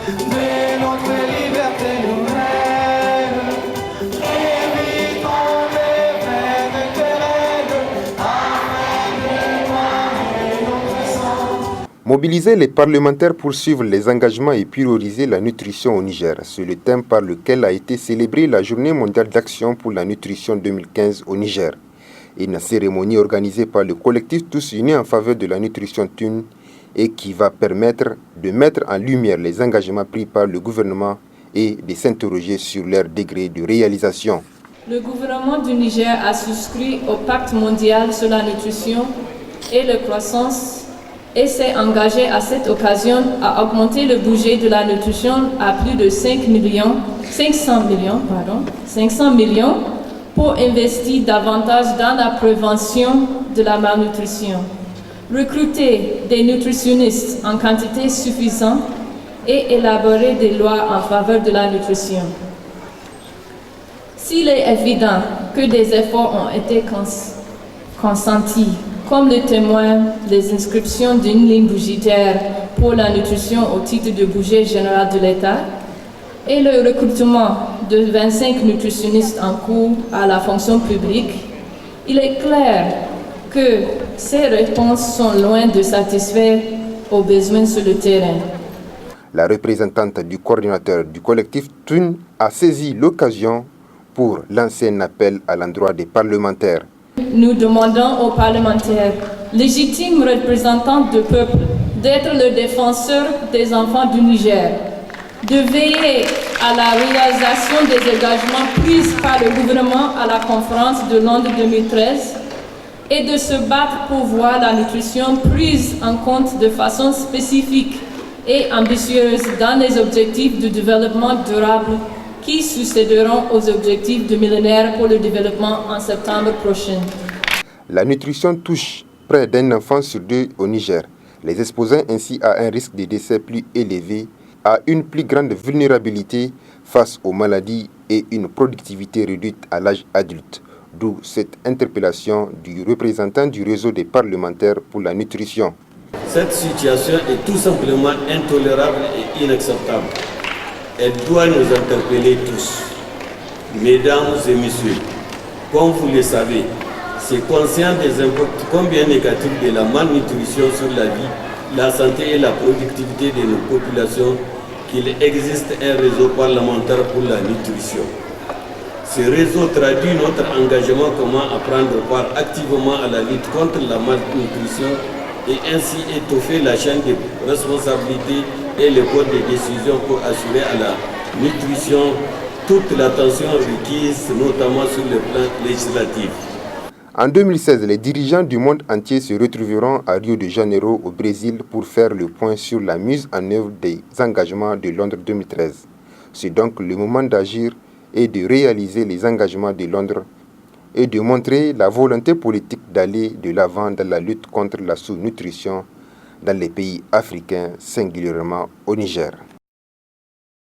de notre liberté nouvelle. Évitons les vaines querelles afin d'éloigner notre sang. Mobiliser les parlementaires pour suivre les engagements et prioriser la nutrition au Niger, c'est le thème par lequel a été célébrée la Journée mondiale d'action pour la nutrition 2015 au Niger. Une cérémonie organisée par le collectif Tous Unis en faveur de la nutrition TUN et qui va permettre de mettre en lumière les engagements pris par le gouvernement et de s'interroger sur leur degré de réalisation. Le gouvernement du Niger a souscrit au Pacte mondial sur la nutrition et la croissance et s'est engagé à cette occasion à augmenter le budget de la nutrition à plus de 500 millions pour investir davantage dans la prévention de la malnutrition, recruter des nutritionnistes en quantité suffisante et élaborer des lois en faveur de la nutrition. S'il est évident que des efforts ont été consentis, comme le témoignent les inscriptions d'une ligne budgétaire pour la nutrition au titre du budget général de l'État, et le recrutement de 25 nutritionnistes en cours à la fonction publique, il est clair que ces réponses sont loin de satisfaire aux besoins sur le terrain. La représentante du coordinateur du collectif TUN a saisi l'occasion pour lancer un appel à l'endroit des parlementaires. Nous demandons aux parlementaires, légitimes représentants du peuple, d'être le défenseur des enfants du Niger, de veiller à la réalisation des engagements pris par le gouvernement à la conférence de Londres 2013 et de se battre pour voir la nutrition prise en compte de façon spécifique et ambitieuse dans les objectifs de développement durable qui succéderont aux objectifs du millénaire pour le développement en septembre prochain. La nutrition touche près d'un enfant sur deux au Niger, les exposant ainsi à un risque de décès plus élevé, à une plus grande vulnérabilité face aux maladies et une productivité réduite à l'âge adulte. D'où cette interpellation du représentant du réseau des parlementaires pour la nutrition. Cette situation est tout simplement intolérable et inacceptable. Elle doit nous interpeller tous. Mesdames et messieurs, comme vous le savez, c'est conscient des impacts combien négatifs de la malnutrition sur la vie, la santé et la productivité de nos populations qu'il existe un réseau parlementaire pour la nutrition. Ce réseau traduit notre engagement commun à prendre part activement à la lutte contre la malnutrition et ainsi étoffer la chaîne de responsabilité et le code de décision pour assurer à la nutrition toute l'attention requise, notamment sur le plan législatif. En 2016, les dirigeants du monde entier se retrouveront à Rio de Janeiro au Brésil pour faire le point sur la mise en œuvre des engagements de Londres 2013. C'est donc le moment d'agir et de réaliser les engagements de Londres et de montrer la volonté politique d'aller de l'avant dans la lutte contre la sous-nutrition dans les pays africains, singulièrement au Niger.